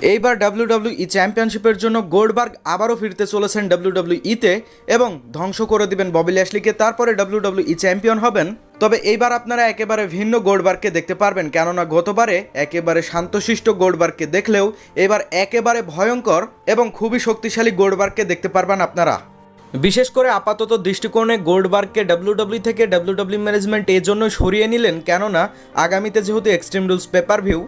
এইবার ডাব্লিউডাব্লিউই চ্যাম্পিয়নশিপের জন্য গোল্ডবার্গ আবারও ফিরতে চলেছেন ডাব্লিউডাব্লিউইতে এবং ধ্বংস করে দিবেন ববি ল্যাশলিকে, তারপরে ডাব্লিউডাব্লিউই চ্যাম্পিয়ন হবেন। তবে এইবার আপনারা একেবারে ভিন্ন গোল্ডবার্গকে দেখতে পারবেন, কেননা গতবারে একেবারে শান্তশিষ্ট গোল্ডবার্গকে দেখলেও এবার একেবারে ভয়ঙ্কর এবং খুবই শক্তিশালী গোল্ডবার্গকে দেখতে পারবেন আপনারা। বিশেষ করে আপাতত দৃষ্টিকোণে গোল্ডবার্গকে ডাব্লিউডাব্লিউ থেকে ডাব্লিউডাব্লিউ ম্যানেজমেন্ট এই জন্য সরিয়ে নিলেন, কেননা আগামীতে যেহেতু এক্সট্রিম রুলস পেপার ভিউ,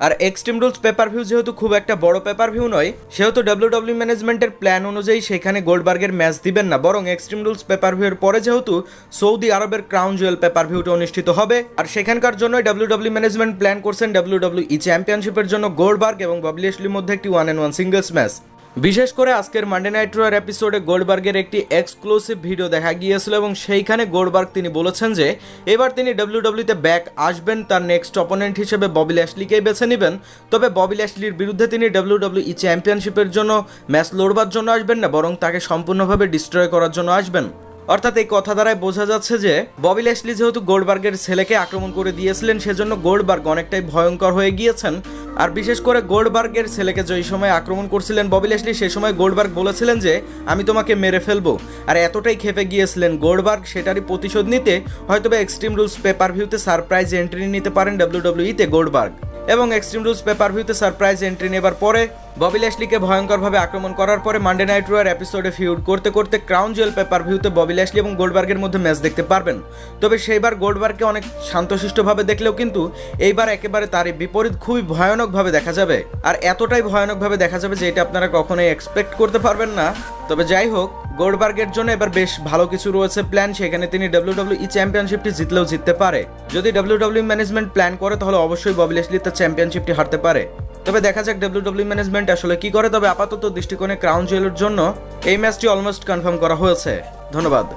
আর এক্সট্রিম রুলস পেপার ভিউ যেহেতু খুব একটা বড় পেপার ভিউ নয়, সেহেতু ডাব্লিউডাব্লিউ ম্যানেজমেন্টের প্ল্যান অনুযায়ী সেখানে গোল্ডবার্গের ম্যাচ দিবেন না, বরং এক্সট্রিম রুলস পেপার ভিউয়ের পরে যেহেতু সৌদি আরবের ক্রাউন জুয়েল পেপার ভিউটা অনুষ্ঠিত হবে, আর সেখানকার জন্যই ডাব্লিউডাব্লিউ ম্যানেজমেন্ট প্ল্যান করছেন ডাব্লিউডাব্লিউই চ্যাম্পিয়নশিপের জন্য গোল্ডবার্গ এবং ববি ল্যাশলির মধ্যে একটি 1-on-1 সিঙ্গলস ম্যাচ। বিশেষ করে আজকের মানডে নাইট রয়ের এপিসোডে গোল্ডবার্গের একটি এক্সক্লুসিভ ভিডিও দেখা গিয়েছিল এবং সেইখানে গোল্ডবার্গ তিনি বলেছেন যে এবার তিনি ডাব্লিউডাব্লিউতে ব্যাক আসবেন, তার নেক্সট অপোনেন্ট হিসেবে ববি ল্যাশলিকেই বেছে নেবেন। তবে ববি ল্যাশলির বিরুদ্ধে তিনি ডাব্লিউডাব্লিউই চ্যাম্পিয়নশিপের জন্য ম্যাচ লড়বার জন্য আসবেন না, বরং তাকে সম্পূর্ণভাবে ডিস্ট্রয় করার জন্য আসবেন। অর্থাৎ এই কথা দ্বারাই বোঝা যাচ্ছে যে ববি ল্যাশলি যেহেতু গোল্ডবার্গের ছেলেকে আক্রমণ করে দিয়েছিলেন, সেজন্য গোল্ডবার্গ অনেকটাই ভয়ঙ্কর হয়ে গিয়েছেন। আর বিশেষ করে গোল্ডবার্গের ছেলেকে যেই সময় আক্রমণ করছিলেন ববি ল্যাশলি, সেই সময় গোল্ডবার্গ বলেছিলেন যে আমি তোমাকে মেরে ফেলবো, আর এতটাই ক্ষেপে গিয়েছিলেন গোল্ডবার্গ, সেটারই প্রতিশোধ নিতে হয়তোবা এক্সট্রিম রুলস পেপার ভিউতে সারপ্রাইজ এন্ট্রি নিতে পারেন ডাব্লিউডাব্লিউইতে গোল্ডবার্গ। এবং এক্সট্রিম রুলস পেপার ভিউতে সারপ্রাইজ এন্ট্রি নেবার পরে ববি ল্যাশলিকে ভয়ঙ্করভাবে আক্রমণ করার পরে মানডে নাইট রয়ের এপিসোডে ফিউড করতে করতে ক্রাউন জুয়েল পেপার ভিউতে ববি ল্যাশলি এবং গোল্ডবার্গের মধ্যে ম্যাচ দেখতে পারবেন। তবে সেইবার গোল্ডবার্গকে অনেক শান্তশিষ্টভাবে দেখলেও কিন্তু এইবার একেবারে তারই বিপরীত খুবই ভয়ানকভাবে দেখা যাবে, আর এতটাই ভয়ানকভাবে দেখা যাবে যে এটা আপনারা কখনোই এক্সপেক্ট করতে পারবেন না। তবে যাই হোক, গোল্ডবার্গের জন্য এবার বেশ ভালো কিছু রয়েছে প্ল্যান, সেখানে তিনি ডাব্লিউডাব্লিউই চ্যাম্পিয়নশিপটি জিতলেও জিততে পারে। যদি ডাব্লিউডাব্লিউ ম্যানেজমেন্ট প্ল্যান করে তাহলে অবশ্যই ববি ল্যাশলি তার চ্যাম্পিয়নশিপটি হারতে পারে। তবে দেখা যাক ডাব্লিউডাব্লিউ ম্যানেজমেন্ট আসলে কি করে। তবে আপাতত দৃষ্টিকোণে ক্রাউন জুয়েলের জন্য এই ম্যাচটি অলমোস্ট কনফার্ম করা হয়েছে। ধন্যবাদ।